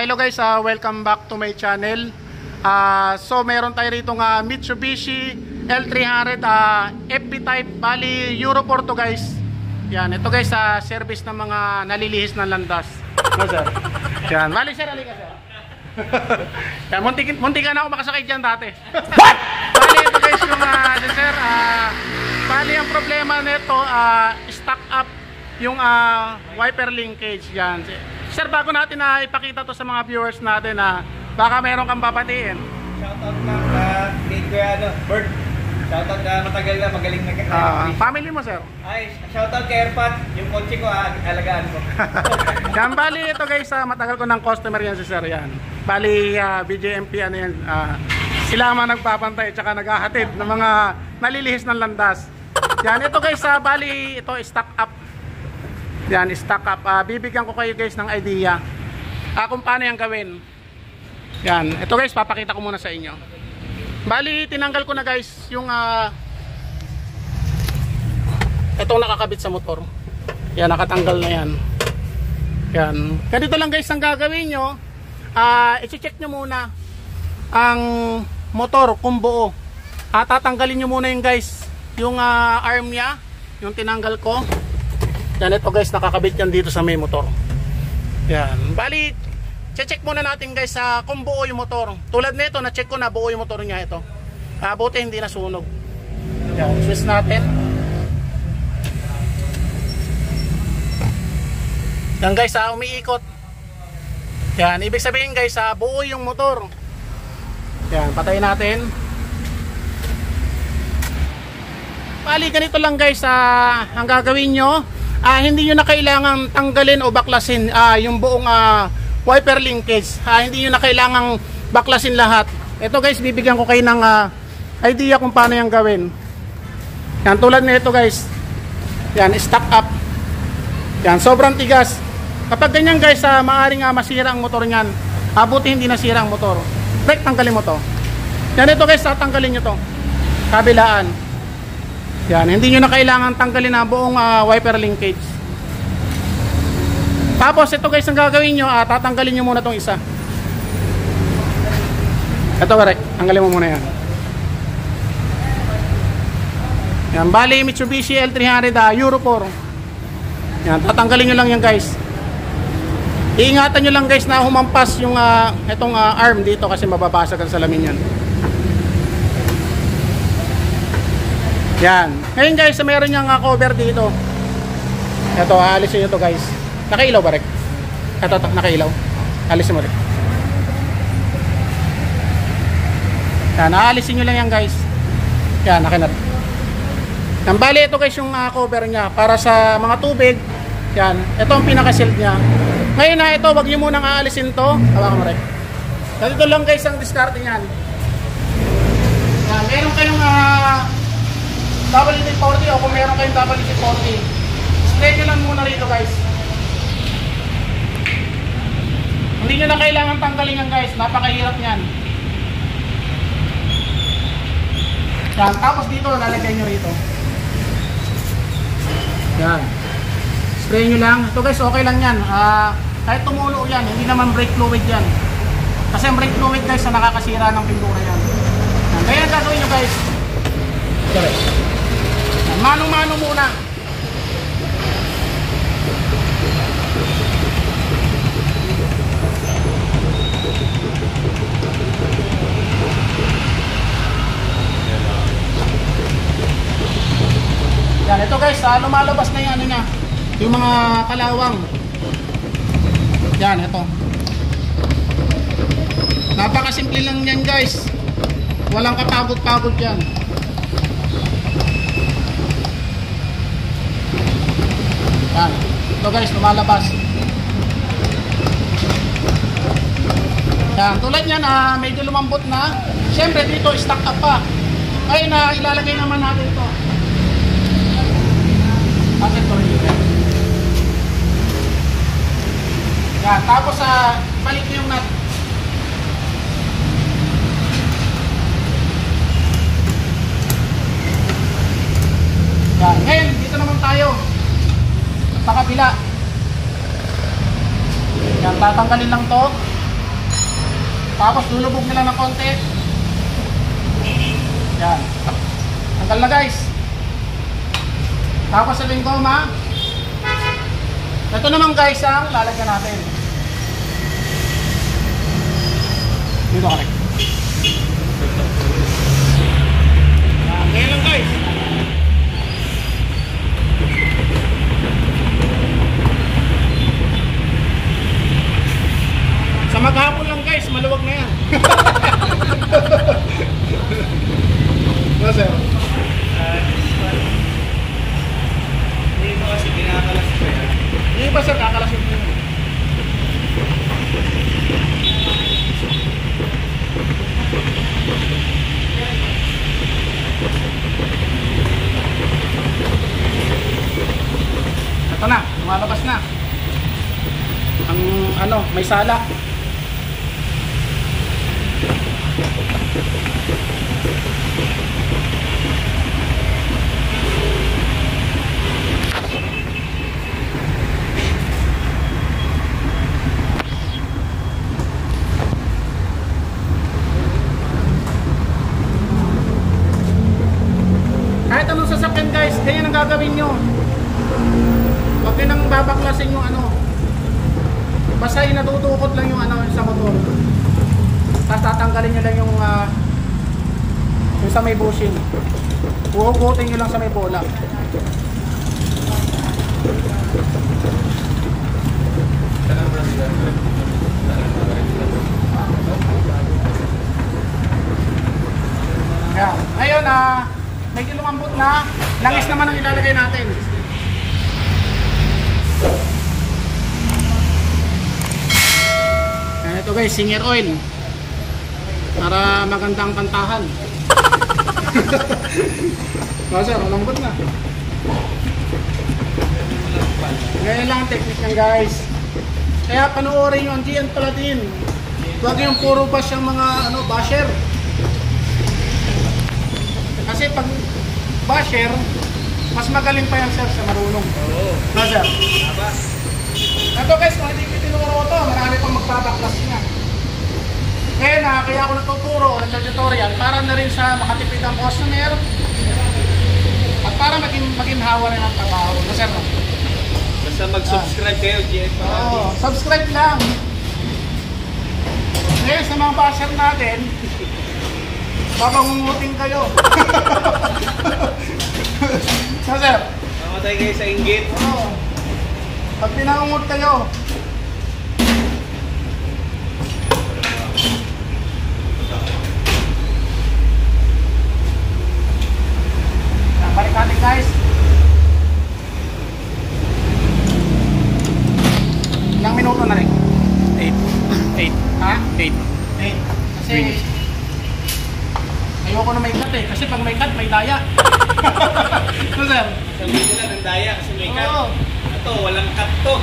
Hello guys, welcome back to my channel. So meron tayo rito nga Mitsubishi L300 FB type, bali Euro 4 to guys. Yan, ito guys service ng mga nalilihis ng landas. No sir? Yan, bali sir, halika sir. Yan, muntik ka na ako makasakay dyan dati. What? Bali ito guys yung sir, bali ang problema nito, stock up yung wiper linkage. Yan sir, bago natin na ipakita to sa mga viewers natin baka meron kang papatiin. Shoutout lang kay Bird. Shoutout na matagal na, magaling na family mo sir? Ay, shoutout kay Airpat. Yung kotse ko, alagaan ko. Yan, bali ito guys, matagal ko ng customer yan si sir. Yan, bali BJMP ano yan, sila man nagpapantay tsaka naghahatid ng mga nalilihis ng landas. Yan, ito guys, bali ito stock up. Yan, stock up. Bibigyan ko kayo guys ng idea kung paano yung gawin. Yan, ito guys, papakita ko muna sa inyo. Bali, tinanggal ko na guys yung itong nakakabit sa motor. Yan, nakatanggal na yan. Yan, ganito lang guys ang gagawin nyo. I-check nyo muna ang motor kung buo. Tatanggalin nyo muna yung guys yung arm nya, yung tinanggal ko. Yan, ito guys, nakakabit yan dito sa may motor. Yan, bali check muna natin guys kung buo yung motor. Tulad nito, na-check ko na buo yung motor niya ito. Buti hindi nasunog. Yan, switch natin. Yan guys, umiikot. Yan, ibig sabihin guys, buo yung motor. Yan, patayin natin. Bali, ganito lang guys ang gagawin nyo. Hindi nyo na kailangan tanggalin o baklasin yung buong wiper linkage. Hindi nyo na kailangan baklasin lahat. Ito guys, bibigyan ko kayo ng idea kung paano yung gawin. Yan, tulad nito guys. Yan, stock up. Yan, sobrang tigas. Kapag ganyan guys, maaaring masira ang motor nyan. Buti hindi nasira ang motor. Break, tanggalin mo to. Yan, ito guys, tatanggalin nyo to. Kabilaan. Yan, hindi nyo na kailangan tanggalin ang buong wiper linkage. Tapos ito guys, ang gagawin nyo, tatanggalin nyo muna itong isa. Ito correct, tanggalin mo muna yan. Yan, bali Mitsubishi L300 Euro 4. Yan, tatanggalin nyo lang yan guys. Iingatan nyo lang guys na humampas yung itong arm dito kasi mababasag ang salamin yan. Yan. Ngayon guys, meron niyang cover dito. Ito, aalisin nyo to guys. Nakailaw ba rin? Ito, nakailaw. Aalisin mo rin. Yan, aalisin nyo lang yan guys. Yan, nakinat. Yan, bali ito guys yung cover niya para sa mga tubig. Yan, ito ang pinaka-shield niya. Ngayon ito, wag nyo munang aalisin to. Hawakan mo rin. Dito lang guys ang discard niyan. Yan, meron kayong WD-40 o kung meron kayong WD-40, spray nyo lang muna rito guys. Hindi nyo na kailangan tanggalin yan guys, napakahirap nyan. Yan, tapos dito lalagay nyo rito. Yan, spray nyo lang. Ito guys, okay lang yan. Kahit tumulo yan, hindi naman brake fluid yan. Kasi ang brake fluid guys na nakakasira ng pintura yan. Yan, kaya gagawin nyo guys, mano-mano muna. Yan, ito guys, lumalabas na yung ano niya, yung mga kalawang. Yan, ito. Napakasimple lang yan guys. Walang kapagod-pagod yan. Yan. Ito guys, lumalabas. Yan. Tulad yan, medyo lumambot na. Siyempre dito, stock up pa. Ngayon ilalagay naman natin ito. Bakit ito rin? Yan. Tapos, balik nyo yung nut. Yan. Ngayon, dito naman tayo. Sa kabila. Yan, tatanggalin lang to. Tapos lulubog nila ng konti. Yan. Tanggal na guys. Tapos sa goma. Ito naman guys ang lalagyan natin. Dito ka rin. Ngayon lang guys. Sa maghapon lang guys, maluwag na yan. Ano sir? Hindi mo kasi kinakalas ko yan. Hindi ba sir kakalasin mo yun? Ito na, lumalabas na. Ang ano, may sala. Kahit anong sasakyan guys, ganyan ang gagawin nyo. Huwag kayo nang babaklasin yung ano. Basta natutukot lang yung ano sa motor. Tapos tatanggalin nyo lang yung sa may bushing. Uhugutin nyo lang sa may bola. Kaya, ngayon medyo lumambot na. Langis naman ang ilalagay natin. Ito guys, Singer oil para magandang kantahan. Sir, malambot na. Ngayon lang ang technique niyan guys. Kaya panoorin nyo ang GN Paladin. Huwag yung puro bash yung mga basher. Kasi pag basher, mas magaling pa yan sir sa marunong. Oo. No sir? Aba. Ito guys, kung hindi ko tinuro ito, marami pang magbabaklas niya. Kaya ako nagtuturo ng tutorial para na rin sa makatipid ang customer at para maging hawa rin ang trabaho. No sir? No? Basta mag-subscribe kayo, GN Paladin. Oo, subscribe lang. Ngayon sa mga basher natin, papangunguting kayo. So sir? Mamatay kayo sa inggit. Oo. Pag pinangungut kayo, balik natin guys. Ilang minuto na rin? 8. Ha? 8. Kasi ayoko na may cut eh. Kasi pag may cut, may daya. So sir? Sabihin nila ng daya kasi may cut. Oo. Ito, walang cut to.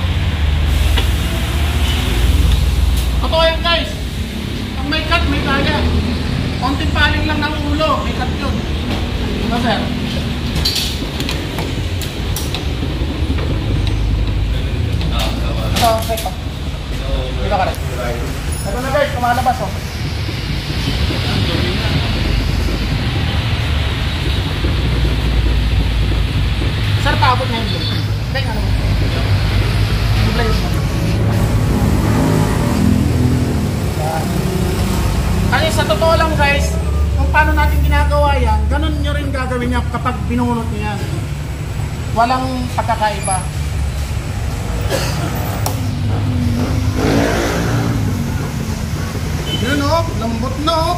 Totoo yan guys. Pag may cut, may daya. Konting paling lang ng ulo, may cut yun. So sir? Ito, okay pa. Dito ka rin. Ito na guys, kumalabas oh. Sir, paabot na yung blue. Hindi, ano mo? Yung blue mo. Kasi sa totoo lang guys, kung paano natin ginagawa yan, ganun nyo rin gagawin niya kapag binunot niya yan. Walang pagkakaiba. Yun o, lambot na o.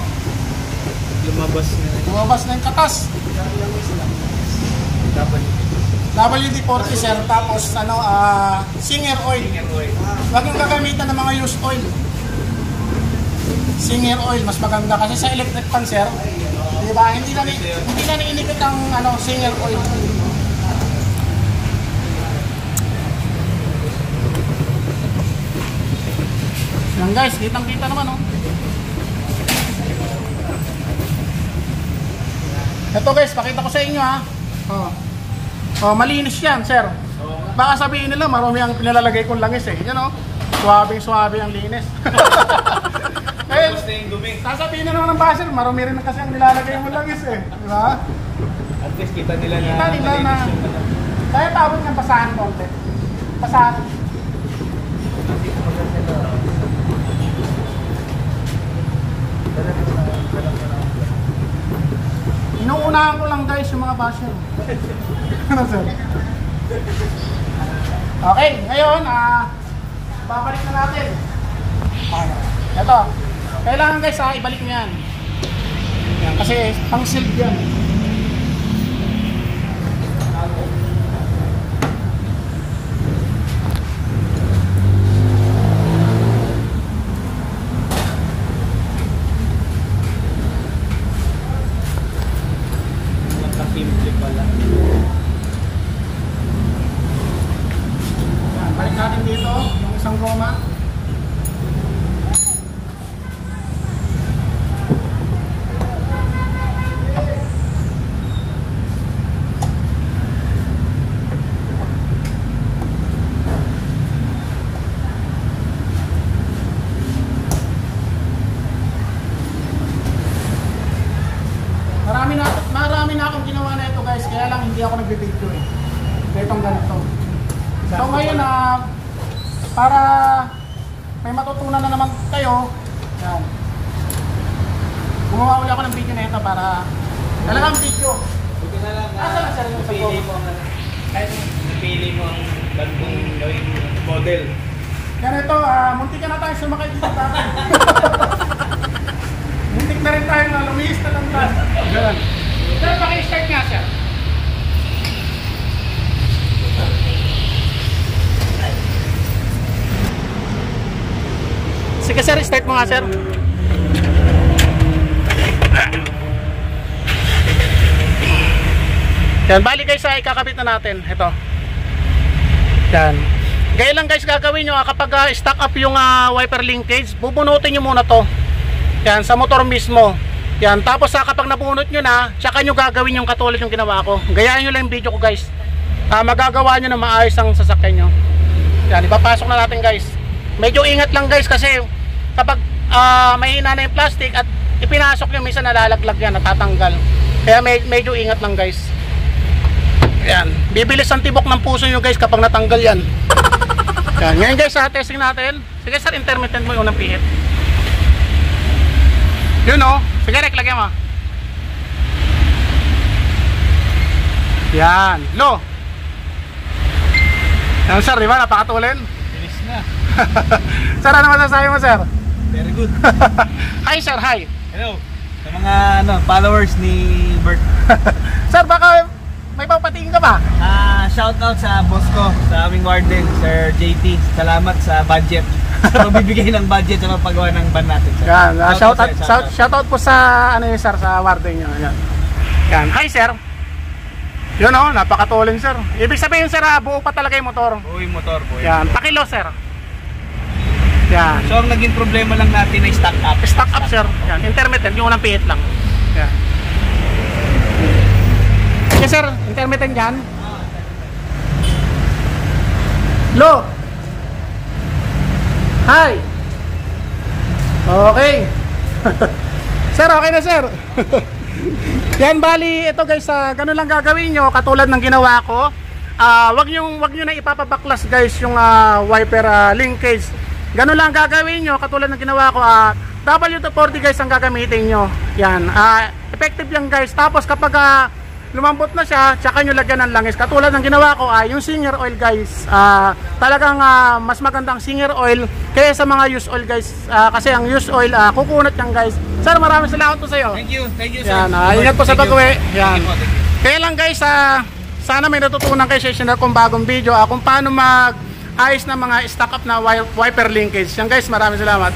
Lumabas na. Lumabas na yung katas. WD-40 sir, tapos Singer oil. Huwag yung gagamitan ng mga used oil. Singer oil, mas maganda kasi sa electric pan sir. Diba? Hindi na inikot ang Singer oil. Yan guys, kitang-kita naman oh. Ito guys, pakita ko sa inyo ha. Oh, malinis yan, sir. Baka sabihin nila marami ang pinalalagay kong langis eh. Yan oh. Suwabing-suwabe ang linis. Eh, Tapos na yung dumi. sasabihin na naman ng basher, marumi rin kasi ang nilalagay mo langis eh. Di ba? At least kita nila na Kita nila na, malinis yung ano. kaya tawag ng basahan konti. Basahan. Inuunahan ko lang guys yung mga basher. Ano sir? Okay, ngayon, babalik na natin. Ito, kailangan guys ibalik nyo yan. Yan, kasi pang silk yan. Simple pala. Yan, balik natin dito yung isang goma. Marami na akong ginawa na ito guys, kaya lang hindi ako nagbe-video eh. Itong ganito. So ngayon para may matutunan na naman kayo, yan. Gumawa ulit ako ng video na ito para talagang video. Buti na lang Asa na sir yung napili mo ang kahit napili mo ang bagong gawing model. Ganito, muntik na tayo sumakay dito dati. Muntik na rin tayo na lumihis na lang tayo. Ganun. Sir, paki-start nga sir. Sige sir, start mo nga sir. Yan, bali guys, ikakabit na natin. Ito. Yan. Gaya lang guys gagawin nyo kapag stock up yung wiper linkage, bubunutin nyo muna to. Yan, sa motor mismo. Yan, tapos kapag nabunot nyo na, tsaka nyo gagawin yung katulad yung ginawa ko. Gayaan nyo lang yung video ko guys. Magagawa nyo na maayos ang sasakyan nyo. Yan, ipapasok na natin guys. Medyo ingat lang guys kasi kapag mahina na yung plastic at ipinasok nyo, minsan nalalaglag yan, natatanggal. Kaya medyo ingat lang guys. Yan, bibilis ang tibok ng puso nyo guys kapag natanggal yan. Yan, ngayon guys testing natin. Sige sir, intermittent mo yung unang pihit. Yun o, sige Rek, lagyan mo. Yan, low. Yan sir, di ba? Napakatulin. Bilis na. Sir, ano masasabi mo sir? Very good. Hi sir, hi. Hello. Sa mga followers ni Bert. Sir, baka may papatingin ka ba? Shout out sa boss ko, sa aming warden, Sir JT. Salamat sa budget. Sa magbibigay ng budget sa paggawa ng van natin. Sir. Yan, shout out po sa ano yun sir, sa warden nyo. Yan. Yan, hi sir. Yun o, napakatulin sir. Ibig sabihin sir, buo pa talaga yung motor. Buo yung motor po. Yan, pakilo sir. Yan. So ang naging problema lang natin ay stock up. Stock up sir. Yan, intermittent, yung unang pihit lang. Yan. Yes sir, intermittent yan. Low. Hi. Okay. Sir, okay na sir. Yan, bali ito guys, ganun lang gagawin nyo katulad ng ginawa ko. Wag nyo na ipapabaklas guys yung wiper linkage. Ganun lang gagawin nyo katulad ng ginawa ko. W240 guys ang gagamitin nyo. Yan, effective yan guys. Tapos kapag lumambot na siya, tsaka nyo lagyan ng langis. Katulad ng ginawa ko, yung Singer oil guys, talagang mas magandang Singer oil kaya sa mga used oil guys. Kasi ang used oil, kukunat yan guys. Sir, maraming salamat po sa iyo. Thank you sir. Yan, ingat po sa pag-uwi. Yan. Kaya lang guys, sana may natutunan kayo sa isinag kong bagong video kung paano mag-ayos ng mga stock up na wiper linkage. Yan guys, maraming salamat.